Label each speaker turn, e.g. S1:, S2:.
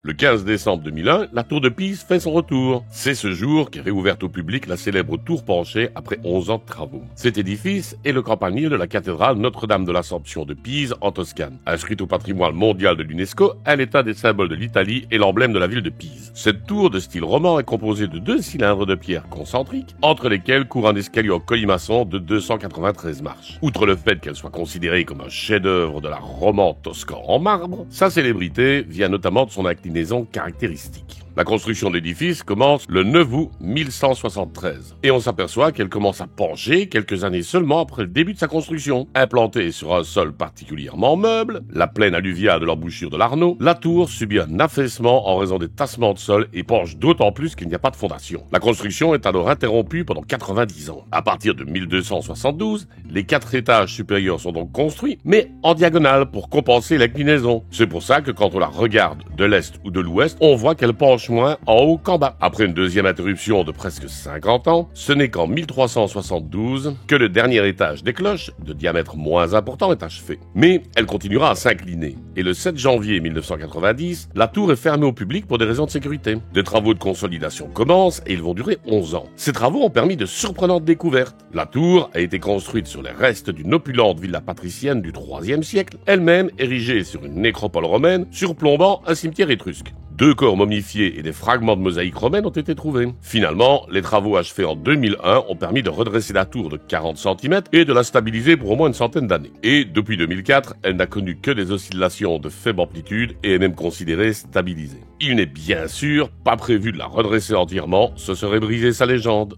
S1: Le 15 décembre 2001, la tour de Pise fait son retour. C'est ce jour qu'est réouverte au public la célèbre tour penchée après 11 ans de travaux. Cet édifice est le campanile de la cathédrale Notre-Dame de l'Assomption de Pise en Toscane. Inscrite au patrimoine mondial de l'UNESCO, elle est un des symboles de l'Italie et l'emblème de la ville de Pise. Cette tour de style roman est composée de 2 cylindres de pierre concentriques, entre lesquels court un escalier en colimaçon de 293 marches. Outre le fait qu'elle soit considérée comme un chef-d'œuvre de l'art roman toscan en marbre, sa célébrité vient notamment de son inclinaison caractéristique. La construction de l'édifice commence le 9 août 1173 et on s'aperçoit qu'elle commence à pencher quelques années seulement après le début de sa construction. Implantée sur un sol particulièrement meuble, la plaine alluviale de l'embouchure de l'Arno, la tour subit un affaissement en raison des tassements de sol et penche d'autant plus qu'il n'y a pas de fondation. La construction est alors interrompue pendant 90 ans. À partir de 1272, les 4 étages supérieurs sont donc construits, mais en diagonale pour compenser l'inclinaison. C'est pour ça que quand on la regarde de l'est ou de l'ouest, on voit qu'elle penche moins en haut qu'en bas. Après une deuxième interruption de presque 50 ans, ce n'est qu'en 1372 que le dernier étage des cloches, de diamètre moins important, est achevé. Mais elle continuera à s'incliner. Et le 7 janvier 1990, la tour est fermée au public pour des raisons de sécurité. Des travaux de consolidation commencent et ils vont durer 11 ans. Ces travaux ont permis de surprenantes découvertes. La tour a été construite sur les restes d'une opulente villa patricienne du IIIe siècle, elle-même érigée sur une nécropole romaine, surplombant un cimetière étrusque. 2 corps momifiés et des fragments de mosaïque romaine ont été trouvés. Finalement, les travaux achevés en 2001 ont permis de redresser la tour de 40 cm et de la stabiliser pour au moins une centaine d'années. Et depuis 2004, elle n'a connu que des oscillations de faible amplitude et est même considérée stabilisée. Il n'est bien sûr pas prévu de la redresser entièrement, ce serait briser sa légende.